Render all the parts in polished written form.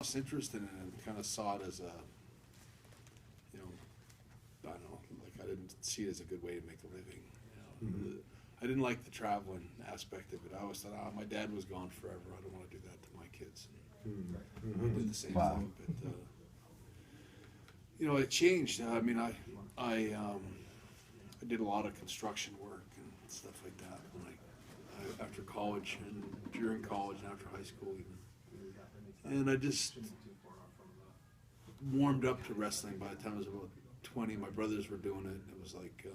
lost interest in it and kind of saw it as a, you know, I don't know, like I didn't see it as a good way to make a living. You know? I didn't like the traveling aspect of it. I always thought, my dad was gone forever. I don't want to do that to my kids. And I did the same thing, but you know, it changed. I mean, I did a lot of construction work and stuff like that when after college and during college and after high school even. And I just warmed up to wrestling by the time I was about 20. My brothers were doing it. It was like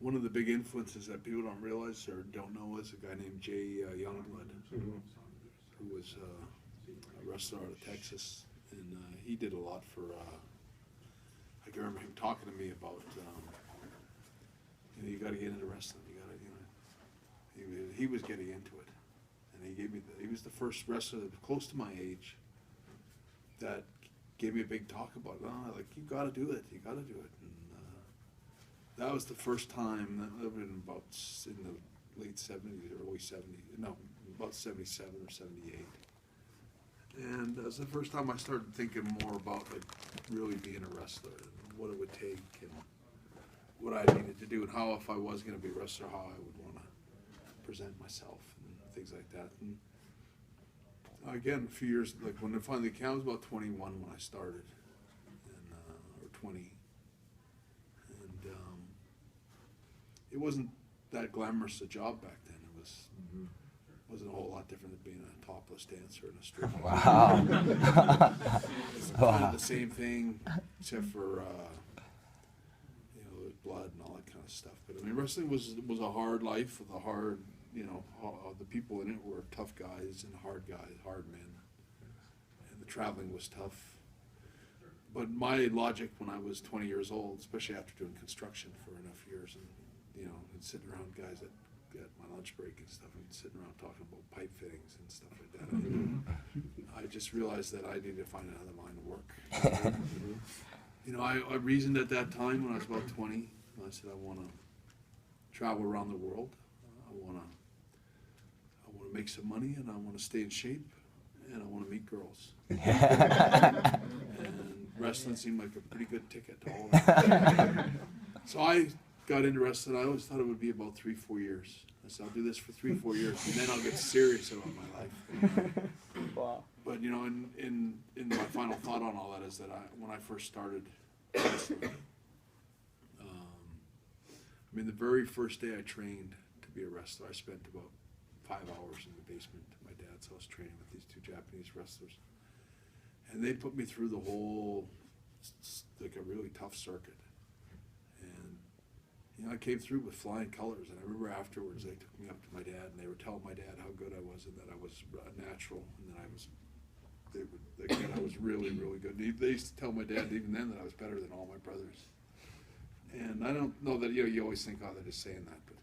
one of the big influences that people don't realize or don't know is a guy named Jay Youngblood, who was a wrestler out of Texas, and he did a lot for. I can remember him talking to me about, you know, you got to get into wrestling. You got to, you know, he was getting into it, and he gave me. He was the first wrestler that was close to my age that gave me a big talk about, like you got to do it. You got to do it. And that was the first time. That would have been about in the late '70s, early '70s. No, about '77 or '78. And that was the first time I started thinking more about like really being a wrestler and what it would take and what I needed to do and how, if I was going to be a wrestler, how I would want to present myself and things like that. And again, a few years, like when it finally came, I was about 21 when I started, and, or 20. And it wasn't that glamorous a job back then. It was. Wasn't a whole lot different than being a topless dancer in a strip club. Wow. It's kind of the same thing, except for you know, there's blood and all that kind of stuff. But I mean, wrestling was a hard life with a hard, you know, the people in it were tough guys and hard men, and the traveling was tough. But my logic when I was 20 years old, especially after doing construction for enough years, and you know, and sitting around guys at my lunch break and stuff, and sitting around talking about pipe fittings and stuff like that. I just realized that I needed to find another line of work. You know, I reasoned at that time when I was about 20. I said I want to travel around the world. I want to make some money, and I want to stay in shape, and I want to meet girls. And wrestling seemed like a pretty good ticket to all of that. So I got into wrestling. I always thought it would be about 3-4 years. I said, I'll do this for 3-4 years, and then I'll get serious about my life. Wow. But you know, in my final thought on all that is that when I first started wrestling, I mean, the very first day I trained to be a wrestler, I spent about 5 hours in the basement at my dad's house training with these 2 Japanese wrestlers, and they put me through the whole, like a really tough circuit. You know, I came through with flying colors, and I remember afterwards they took me up to my dad, and they were telling my dad how good I was, and that I was natural, and that I was really, really good. They used to tell my dad even then that I was better than all my brothers. And I don't know that, you know, you always think, oh, they're just saying that, but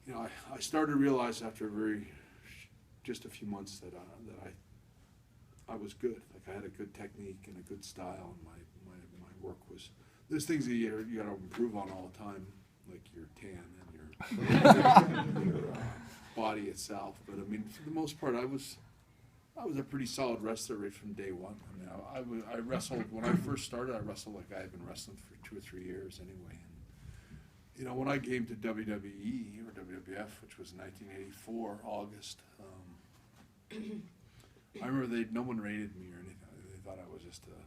you know, I started to realize after just a few months that I was good. Like I had a good technique and a good style, and my work was. There's things that you got to improve on all the time, like your tan and your body itself. But I mean, for the most part, I was a pretty solid wrestler right from day one. I mean, I wrestled when I first started. I wrestled like I had been wrestling for 2 or 3 years anyway. And you know, when I came to WWE or WWF, which was 1984 August, I remember no one rated me or anything. They thought I was just a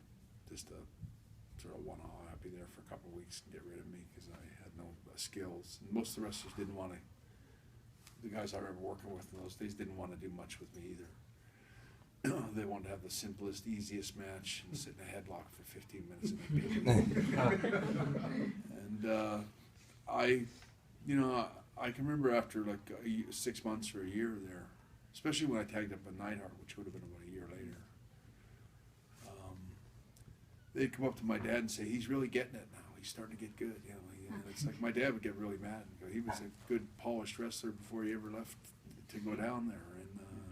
sort of one-off. I'd be there for a couple of weeks and get rid of me because I had no skills. And most of the wrestlers didn't want to. The guys I remember working with in those days didn't want to do much with me either. They wanted to have the simplest, easiest match and sit in a headlock for 15 minutes and beat me. And I can remember after like 6 months or a year there, especially when I tagged up with Neidhart, which would have been about a year later. They'd come up to my dad and say, he's really getting it now. He's starting to get good. You know, it's like my dad would get really mad. And go, he was a good polished wrestler before he ever left to go down there.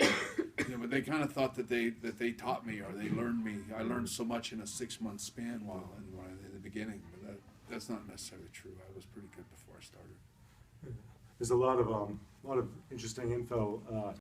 And you know, but they kind of thought that they taught me or they learned me. I learned so much in a 6-month span while in the beginning. But that's not necessarily true. I was pretty good before I started. There's a lot of interesting info